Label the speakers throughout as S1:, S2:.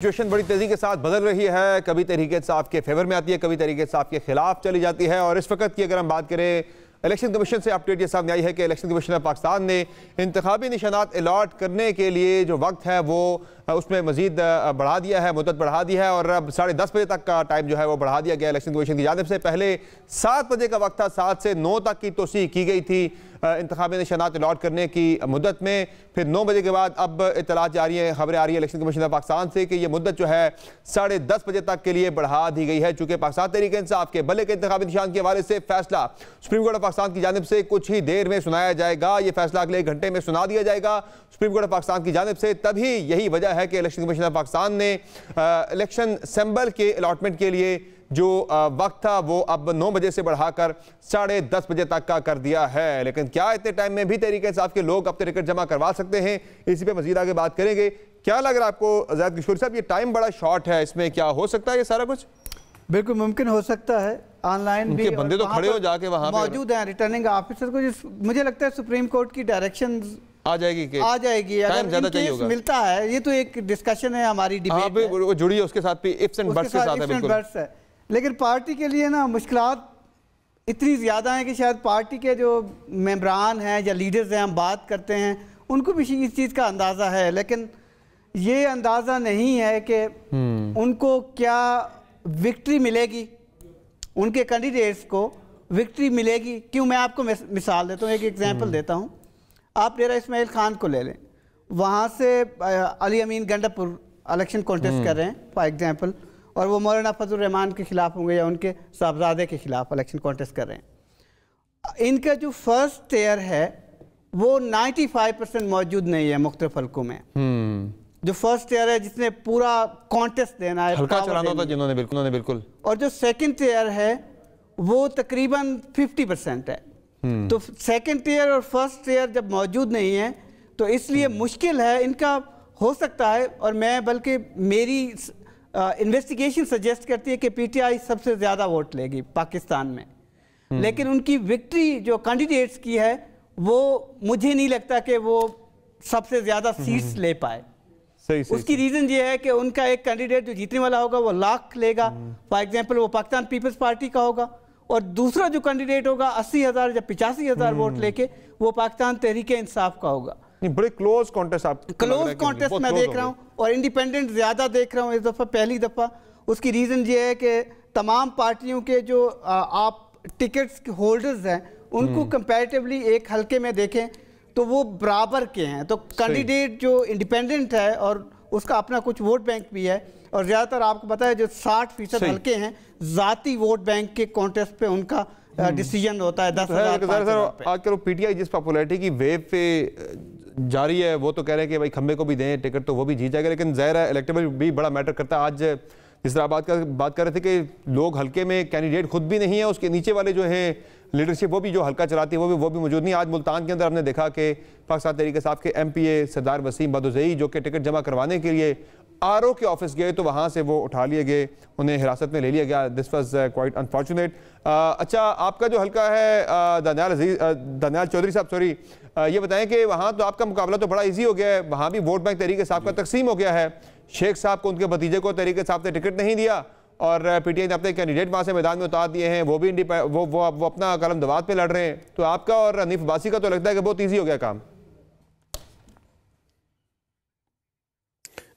S1: Situation बड़ी तेजी के साथ बदल रही है। कभी तहरीक-ए-इंसाफ के फेवर में आती है, कभी तहरीक-ए-इंसाफ के खिलाफ चली जाती है। और इस वक्त की अगर हम बात करें, इलेक्शन कमीशन से अपडेट ये सामने आई है कि इलेक्शन कमीशन ऑफ पाकिस्तान ने इंतखाबी निशानात अलॉट करने के लिए जो वक्त है वो उसमें मजीद बढ़ा दिया है, मुद्दत बढ़ा दी है और अब 10:30 बजे तक का टाइम जो है वो बढ़ा दिया गया इलेक्शन कमीशन की जानिब से। पहले 7 बजे का वक्त था, 7 से 9 तक की तोसी की गई थी इंतखाबी निशानात अलॉट करने की मुद्दत में। फिर 9 बजे के बाद अब इत्तलात जारी है, खबरें आ रही है इलेक्शन कमीशन ऑफ पाकिस्तान से कि ये मुद्दत जो है 10:30 बजे तक के लिए बढ़ा दी गई है। चूंकि पाकिस्तान तहरीक-ए-इंसाफ के बल्ले के इंतखाबी निशान के हवाले से फैसला सुप्रीम कोर्ट ऑफ पाकिस्तान की जानिब से कुछ ही देर में सुनाया जाएगा। ये फैसला अगले 1 घंटे में सुना दिया जाएगा सुप्रीम कोर्ट ऑफ पाकिस्तान की जानिब से। तभी यही वजह है कि इलेक्शन कमीशन ऑफ पाकिस्तान ने इलेक्शन सिंबल के अलॉटमेंट के लिए जो वक्त था वो अब 9 बजे से बढ़ाकर 10:30 बजे तक का कर दिया है। लेकिन क्या इतने टाइम में भी तहरीक-ए-इंसाफ के लोग अपने टिकट जमा करवा सकते हैं? इसी पे मजीद आगे बात करेंगे। क्या लग रहा है आपको ज़ैद किशोरी साहब, ये टाइम बड़ा शॉर्ट है, इसमें क्या हो सकता है ये सारा कुछ?
S2: बिल्कुल मुमकिन हो सकता है। ऑनलाइन भी
S1: बंदे तो खड़े हो जाके वहां
S2: मौजूद हैं रिटर्निंग ऑफिसर को। मुझे लगता है सुप्रीम कोर्ट की डायरेक्शन
S1: आ जाएगी
S2: अगर
S1: ज्यादा चाहिए होगा।
S2: मिलता है, ये तो एक डिस्कशन है, हमारी डिबेट है,
S1: वो जुड़ी है उसके साथ भी इफ्स एंड बट्स के साथ है बिल्कुल।
S2: लेकिन पार्टी के लिए ना मुश्किलात इतनी ज़्यादा हैं कि शायद पार्टी के जो मेंबरान हैं या लीडर्स हैं, हम बात करते हैं, उनको भी इस चीज़ का अंदाज़ा है, लेकिन ये अंदाज़ा नहीं है कि उनको क्या विक्ट्री मिलेगी, उनके कैंडिडेट्स को विक्ट्री मिलेगी। क्यों, मैं आपको मिसाल देता हूँ, एक एग्जांपल देता हूँ। आप डेरा इस्माइल खान को ले लें, वहाँ से अली अमीन गंडापुर इलेक्शन कॉन्टेस्ट कर रहे हैं फॉर एग्जांपल, और वो मौलाना फजल रहमान के खिलाफ होंगे या उनके साहबजादे के खिलाफ इलेक्शन कॉन्टेस्ट कर रहे हैं। इनका जो फर्स्ट टेयर है वो 95% मौजूद नहीं है मुख्तलिफ हल्कों में। जो फर्स्ट टेयर है जिसने पूरा कॉन्टेस्ट देना है,
S1: हल्का चलाना था जिन्होंने बिल्कुल।
S2: और जो सेकंड टेयर है वो तकरीबन 50% है। तो सेकंड टेयर और फर्स्ट टेयर जब मौजूद नहीं है तो इसलिए मुश्किल है इनका। हो सकता है, और मैं बल्कि मेरी इन्वेस्टिगेशन सजेस्ट करती है कि पीटीआई सबसे ज़्यादा वोट लेगी पाकिस्तान में, लेकिन उनकी विक्ट्री जो कैंडिडेट्स की है वो मुझे नहीं लगता कि वो सबसे ज़्यादा सीट्स ले पाए। उसकी रीज़न ये है कि उनका एक कैंडिडेट जो जीतने वाला होगा वो लाख लेगा, फॉर एग्जांपल वो पाकिस्तान पीपल्स पार्टी का होगा, और दूसरा जो कैंडिडेट होगा 80,000 या 85,000 वोट लेके वो पाकिस्तान तहरीक-ए-इंसाफ का होगा।
S1: बड़े क्लोज कॉन्टेस्ट
S2: मैं देख रहा हूँ, और इंडिपेंडेंट ज़्यादा देख रहा हूँ इस दफ़ा, पहली दफ़ा। उसकी रीज़न ये है कि तमाम पार्टियों के जो आप टिकट्स के होल्डर्स हैं उनको कंपैरेटिवली एक हल्के में देखें तो वो बराबर के हैं। तो कैंडिडेट जो इंडिपेंडेंट है और उसका अपना कुछ वोट बैंक भी है, और ज़्यादातर आपको पता है जो 60% हल्के हैं ज़ाती वोट बैंक के कॉन्टेस्ट पे उनका डिसीजन होता है। 10,000
S1: आजकल पीटीआई जिस पॉपुलैरिटी की वेव पे जारी है वो तो कह रहे हैं कि भाई खम्बे को भी दें टिकट तो वो भी जीत जाएगा, लेकिन ज़ाहिर है इलेक्टेबल भी बड़ा मैटर करता है। आज जिस तरह बात कर रहे थे कि लोग हल्के में कैंडिडेट खुद भी नहीं है, उसके नीचे वाले जो है लीडरशिप वो भी जो हल्का चलाती है वो भी मौजूद नहीं। आज मुल्तान के अंदर हमने देखा कि पाकिस्तान तहरीक-ए-इंसाफ के MPA सरदार वसीम बदुज़ई जो कि टिकट जमा करवाने के लिए RO के ऑफिस गए तो वहाँ से वो उठा लिए गए, उन्हें हिरासत में ले लिया गया। This was quite unfortunate. अच्छा, आपका जो हल्का है दानियाल चौधरी साहब, सॉरी, ये बताएं कि वहाँ तो आपका मुकाबला तो बड़ा ईजी हो गया है, वहाँ भी वोट बैंक तहरीक-ए-इंसाफ का तकसीम हो गया है। शेख साहब को उनके भतीजे को तहरीक-ए-इंसाफ ने टिकट नहीं दिया और पीटीआई ने अपने कैंडिडेट वहाँ से मैदान में उतार दिए हैं, वो भी वो अपना कलम दवात पे लड़ रहे हैं। तो आपका और हनीफ अब्बासी का तो लगता है कि बहुत ईजी हो गया काम।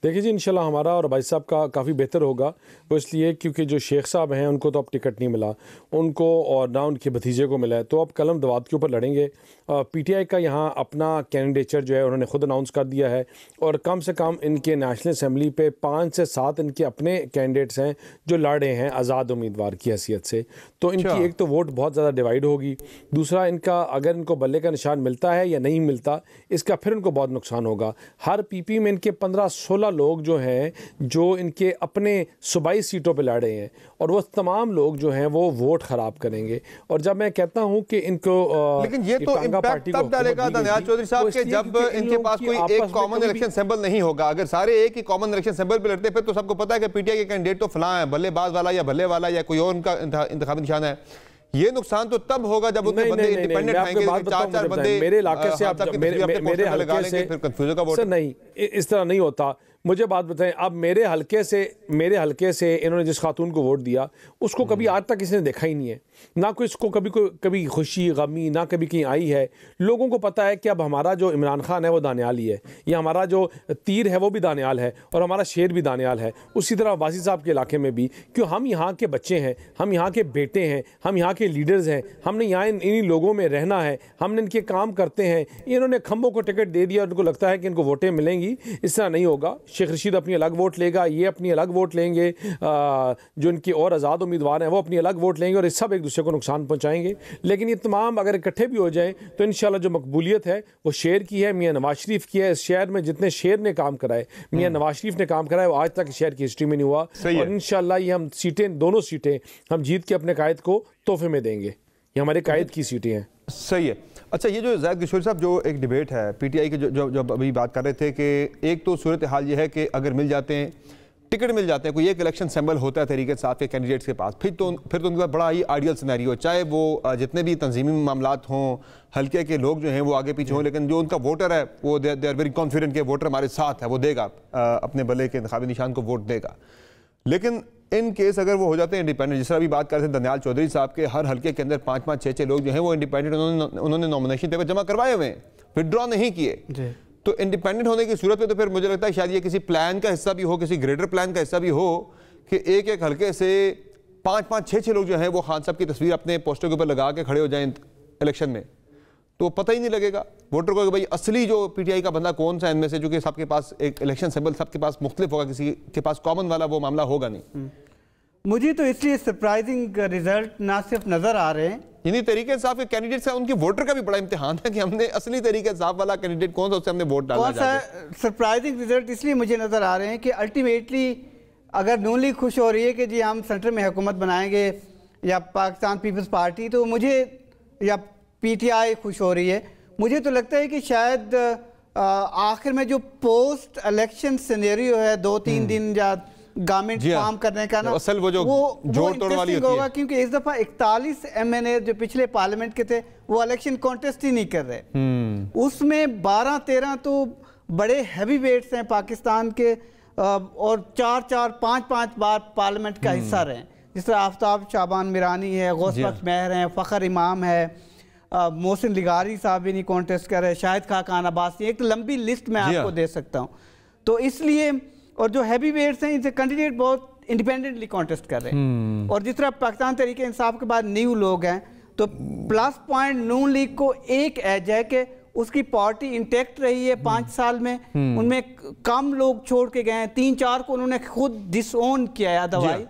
S3: देखिए जी, इंशाल्लाह हमारा और भाई साहब का काफ़ी बेहतर होगा। वो इसलिए क्योंकि जो शेख साहब हैं उनको तो अब टिकट नहीं मिला, उनको और ना उनके भतीजे को मिला है, तो अब कलम दवात के ऊपर लड़ेंगे। पीटीआई का यहाँ अपना कैंडिडेचर जो है उन्होंने खुद अनाउंस कर दिया है, और कम से कम इनके नेशनल असम्बली पे 5 से 7 इनके अपने कैंडिडेट्स हैं जो लड़ रहे हैं आज़ाद उम्मीदवार की हैसियत से। तो इनकी एक तो वोट बहुत ज़्यादा डिवाइड होगी, दूसरा इनका अगर इनको बल्ले का निशान मिलता है या नहीं मिलता इसका फिर इनको बहुत नुकसान होगा। हर PP में इनके 15-16 लोग जो हैं जो इनके अपने सूबाई सीटों पे लड़ रहे हैं, और वो तमाम लोग जो हैं वो वोट खराब करेंगे। और जब मैं कहता हूं कि इनको
S1: लेकिन ये तो इम्पैक्ट तब डालेगा दानियाल चौधरी साहब के जब इनके पास कोई एक कॉमन इलेक्शन सिंबल नहीं होगा। अगर सारे एक ही कॉमन इलेक्शन सिंबल पे लड़ते फिर तो सबको पता है कि पीटीआई के कैंडिडेट तो फलां है, बल्लेबाज वाला या भल्ले वाला या कोई और उनका इंतखाबी निशान है। ये नुकसान तो तब होगा जब उतने बंदे इंडिपेंडेंट आएंगे, 4-4 बंदे
S3: मेरे इलाके से, मेरे हल्के से, फिर कंफ्यूजन का वोट नहीं, इस तरह नहीं होता। मुझे बात बताएं, अब मेरे हलके से इन्होंने जिस खातून को वोट दिया उसको कभी आज तक किसी ने देखा ही नहीं है, ना कोई इसको कभी खुशी गमी ना कभी कहीं आई है। लोगों को पता है कि अब हमारा जो इमरान खान है वो दानियाल ही है, या हमारा जो तीर है वो भी दानियाल है और हमारा शेर भी दानियाल है। उसी तरह वासी साहब के इलाके में भी, क्यों हम यहाँ के बच्चे हैं, हम यहाँ के बेटे हैं, हम यहाँ के लीडर्स हैं, हमने यहाँ इन्हीं लोगों में रहना है, हमने इनके काम करते हैं। इन्होंने खम्बों को टिकट दे दिया और उनको लगता है कि इनको वोटें मिलेंगी। इस तरह नहीं होगा। शेख रशीद अपनी अलग वोट लेगा, ये अपनी अलग वोट लेंगे, जो इनके और आज़ाद उम्मीदवार हैं वो अपनी अलग वोट लेंगे और इस सब एक दूसरे को नुकसान पहुँचाएंगे। लेकिन ये तमाम अगर इकट्ठे भी हो जाएँ तो इंशाल्लाह जो मकबूलियत है वो शेर की है, मियाँ नवाज शरीफ की है। इस शहर में जितने शेर ने काम कराए, मियाँ नवाज शरीफ ने काम कराया, वो आज तक शहर की हिस्ट्री में नहीं हुआ। और इंशाल्लाह ये हम दोनों सीटें हम जीत के अपने कायद को तोहफे में देंगे। ये हमारे कायद की सीटें हैं।
S1: सही है। अच्छा, ये जो ज़ाहिद किशोरी साहब जो एक डिबेट है पीटीआई के जो अभी बात कर रहे थे कि एक तो सूरत हाल ये है कि अगर मिल जाते हैं, टिकट मिल जाते हैं, कोई एक इलेक्शन सिंबल होता है तहरीक इंसाफ के कैंडिडेट्स के पास, फिर तो उनके पास बड़ा ही आइडियल सिनेरियो, चाहे वो जितने भी तंजीमी मामलात हों, हल्के के लोग जो हैं वो आगे पीछे हों, लेकिन जो उनका वोटर है वो दे आर वेरी कॉन्फिडेंट कि वोटर हमारे साथ है, वो देगा अपने बल्ले के इंतखाबी निशान को वोट देगा। लेकिन इन केस अगर वो हो जाते हैं इंडिपेंडेंट, जिस तरह अभी बात कर रहे थे दनियाल चौधरी साहब के, हर हल्के के अंदर 5-5, 6-6 लोग जो हैं वो इंडिपेंडेंट उन्होंने नॉमिनेशन पेपर जमा करवाए हुए हैं, विड्रॉ नहीं किए। तो इंडिपेंडेंट होने की सूरत में तो फिर मुझे लगता है शायद ये किसी प्लान का हिस्सा भी हो, किसी ग्रेटर प्लान का हिस्सा भी हो कि एक एक हल्के से 5-5, 6-6 लोग जो हैं वो खान साहब की तस्वीर अपने पोस्टर के ऊपर लगा के खड़े हो जाएं इलेक्शन में, तो पता ही नहीं लगेगा वोटर को कि भाई असली जो पीटीआई का बंदा कौन सा है इनमें से, जो कि सबके पास एक इलेक्शन सिंबल सबके पास मुख्तलिफ होगा, किसी के पास कॉमन वाला वो मामला होगा नहीं।
S2: मुझे तो इसलिए सरप्राइजिंग रिजल्ट ना सिर्फ नजर आ रहे हैं,
S1: इन्हीं तरीके इंसाफ के कैंडिडेट का उनके वोटर का भी बड़ा इम्तिहान है कि हमने असली तरीके इंसाफ वाला कैंडिडेट कौन सा, उससे हमने वोट डाला।
S2: कौन सा सरप्राइजिंग रिजल्ट इसलिए मुझे नजर आ रहे हैं कि अल्टीमेटली अगर नून लीग खुश हो रही है कि जी हम सेंटर में हुकूमत बनाएंगे या पाकिस्तान पीपल्स पार्टी, तो मुझे या पीटीआई खुश हो रही है, मुझे तो लगता है कि शायद आखिर में जो पोस्ट इलेक्शन सिनेरियो है 2-3 दिन या गवर्नमेंट फॉर्म करने का ना,
S1: असल वो जोड़ तोड़ वाली होती
S2: होगा, क्योंकि इस दफा 41 MNA जो पिछले पार्लियामेंट के थे वो इलेक्शन कॉन्टेस्ट ही नहीं कर रहे। उसमें 12-13 तो बड़े हैवी वेट्स हैं पाकिस्तान के और 4-4, 5-5 बार पार्लियामेंट का हिस्सा रहे, जिस तरह आफ्ताब शाबान मिरानी है, गौस बख्श मेहर हैं, फ़खर इमाम है, मोहसिन लिगारी साहब भी नहीं कॉन्टेस्ट कर रहे, शाहिद खान अब्बासी, एक लंबी लिस्ट मैं आपको दे सकता हूँ। तो इसलिए और जो हैवी वेट्स हैं इनसे कैंडिडेट बहुत इंडिपेंडेंटली कॉन्टेस्ट कर रहे हैं। और जिस तरह पाकिस्तान तहरीक इंसाफ के बाद न्यू लोग हैं, तो प्लस पॉइंट नून लीग को एक एज है कि उसकी पार्टी इंटैक्ट रही है 5 साल में, उनमें कम लोग छोड़ के गए हैं, 3-4 को उन्होंने खुद डिसओन किया है अदरवाइज,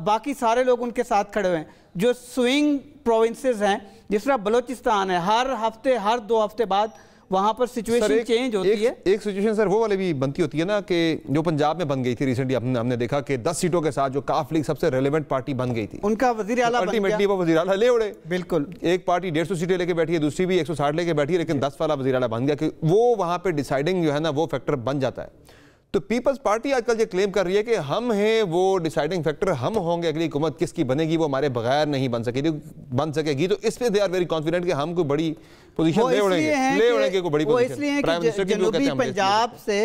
S2: बाकी सारे लोग उनके साथ खड़े हुए हैं। जो स्विंग प्रोविंसेस हैं जिस तरह बलोचिस्तान है, हर हफ्ते हर 2 हफ्ते बाद वहां पर सिचुएशन चेंज होती है।
S1: एक सिचुएशन सर वो वाली भी बनती होती है ना कि जो पंजाब में बन गई थी रिसेंटली, हमने देखा कि 10 सीटों के साथ जो काफ लीग सबसे रेलेवेंट पार्टी बन गई थी,
S2: उनका वजीर आला
S1: अल्टीमेटली वो वजीर आला ले उड़े।
S2: बिल्कुल,
S1: एक पार्टी 150 सीटें लेके बैठी है, दूसरी भी 160 लेके बैठी है, लेकिन 10 वाला वजीर आला बन गया कि वो वहां पे डिसाइडिंग जो है ना वो फैक्टर बन जाता है। तो पीपल्स पार्टी आजकल ये क्लेम कर रही है कि हम हैं वो डिसाइडिंग फैक्टर, हम होंगे अगली हुकूमत किसकी बनेगी वो हमारे बगैर नहीं बन सकेगी। तो इस पे दे आर वेरी कॉन्फिडेंट कि हम कोई बड़ी पोजीशन ले उड़ेंगे कोई बड़ी पोजीशन।
S2: इसलिए प्राइम मिनिस्टर की जनूबी पंजाब से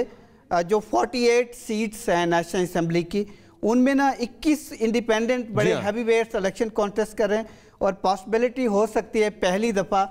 S2: जो 48 सीट्स हैं नेशनल असेंबली की, उनमें ना 21 इंडिपेंडेंट बड़े हैवी वेट्स इलेक्शन कॉन्टेस्ट कर रहे हैं और पॉसिबिलिटी हो सकती है पहली दफ़ा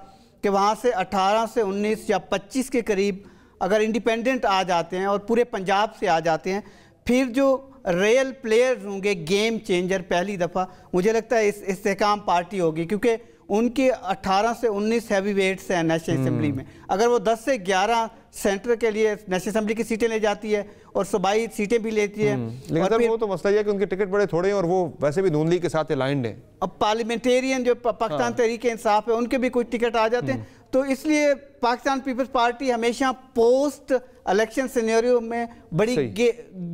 S2: कि वहाँ से 18 से 19 या 25 के करीब अगर इंडिपेंडेंट आ जाते हैं और पूरे पंजाब से आ जाते हैं, फिर जो रियल प्लेयर्स होंगे, गेम चेंजर, पहली दफ़ा मुझे लगता है इस्तेहकाम पार्टी होगी, क्योंकि उनके 18 से 19 हैवी वेट्स हैं नेशनल असेंबली में। अगर वो 10 से 11 सेंटर के लिए नेशनल असेंबली की सीटें ले जाती है और सूबाई सीटें भी लेती है,
S1: लेकिन सर वो तो मसला ये है कि उनके टिकट बड़े थोड़े हैं और वो वैसे भी नून लीग के साथ अलाइंड हैं।
S2: अब पार्लियामेंटेरियन जो पाकिस्तान तहरीक इंसाफ है उनके भी कुछ टिकट आ जाते हैं, तो इसलिए पाकिस्तान पीपल्स पार्टी हमेशा पोस्ट इलेक्शन सिनेरियो में बड़ी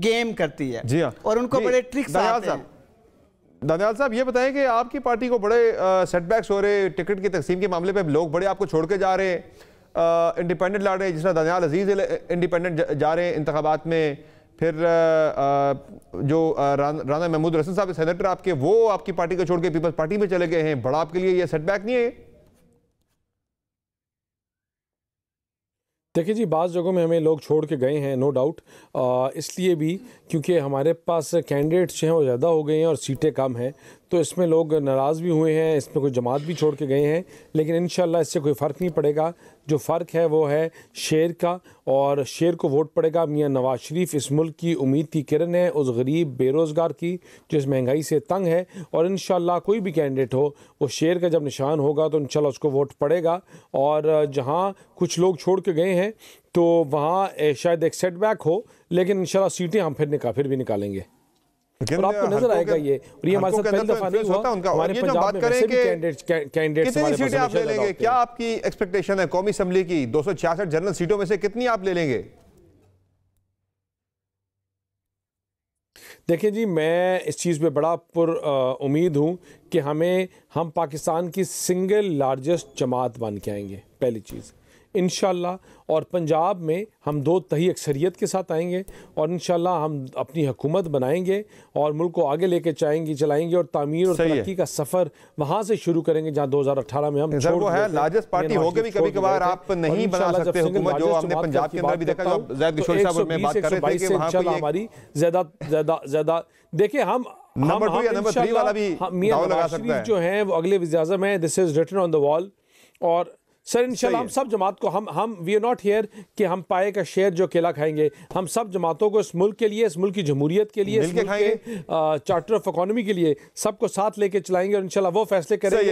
S2: गेम करती है।
S1: जी हाँ,
S2: और उनको बड़े ट्रिक्स आते हैं।
S1: दानियाल साहब ये बताएं कि आपकी पार्टी को बड़े सेटबैक्स हो रहे, टिकट की तकसीम के मामले पे लोग बड़े आपको छोड़ के जा रहे हैं, इंडिपेंडेंट लड़ रहे हैं, जिस तरह दानियाल अजीज इंडिपेंडेंट जा रहे हैं इंतखाबात में, फिर जो राना महमूद रसन साहब सेनेटर आपके, वो आपकी पार्टी को छोड़ के पीपल्स पार्टी में चले गए हैं। बड़ा आपके लिए ये सेटबैक नहीं है?
S3: देखिए जी, बाज़ जगहों में हमें लोग छोड़ के गए हैं, नो डाउट, इसलिए भी क्योंकि हमारे पास कैंडिडेट्स जो हैं वो ज़्यादा हो गए हैं और सीटें कम हैं, तो इसमें लोग नाराज़ भी हुए हैं, इसमें कोई जमात भी छोड़ के गए हैं, लेकिन इंशाल्लाह इससे कोई फ़र्क नहीं पड़ेगा। जो फ़र्क है वो है शेर का, और शेर को वोट पड़ेगा। मियां नवाज शरीफ इस मुल्क की उम्मीद की किरण है, उस गरीब बेरोज़गार की जो इस महंगाई से तंग है, और इंशाल्लाह कोई भी कैंडिडेट हो वो शेर का जब निशान होगा तो इंशाल्लाह उसको वोट पड़ेगा। और जहाँ कुछ लोग छोड़ के गए हैं तो वहाँ शायद एक सेटबैक हो, लेकिन इंशाल्लाह सीटें हम फिर भी निकालेंगे। और आपको नजर आएगा ये, और ये हमारे साथ पहली दफा नहीं हुआ, हमारे पंजाब में वैसे भी कैंडिडेट्स
S1: कितनी सीटें आप ले लेंगे? क्या आपकी एक्सपेक्टेशन है कौमी असेंबली की 266 जनरल सीटों में से कितनी आप ले लेंगे?
S3: देखिए जी, मैं इस चीज़ पे बड़ा उम्मीद हूँ कि हम पाकिस्तान की सिंगल लार्जेस्ट जमात बन के आएंगे, पहली चीज़ इंशाल्लाह। और पंजाब में हम 2/3 अक्सरियत के साथ आएंगे, और इंशाल्लाह हम अपनी हुकूमत बनाएंगे और मुल्क को आगे लेके चलाएंगे और तामीर और तरक्की का सफ़र वहाँ से शुरू करेंगे जहाँ 2018 में हम
S1: वो है। लार्जेस्ट पार्टी होकर भी कभी कभार आप नहीं बना सकते हुकूमत, जो हमने पंजाब के अंदर भी देखा, जो ज़ैद किशोर साहब में बात कर रहे थे कि वहाँ पे
S3: हमारी ज़्यादा देखिए, हम
S1: नंबर 2 या नंबर 3 वाला भी दाव लगा सकता है
S3: जो है वो अगले वज़ीर-ए-आज़म है, this is written on the wall. और सर इंशाल्लाह हम सब जमात को हम वी आर नॉट हियर कि हम पाए का शेयर जो केला खाएंगे, हम सब जमातों को इस मुल्क के लिए, इस मुल्क की जमहूरियत के लिए, इस मुल्क के चार्टर ऑफ इकोनॉमी के लिए सबको साथ लेके चलाएंगे और इंशाल्लाह वो फैसले करेंगे।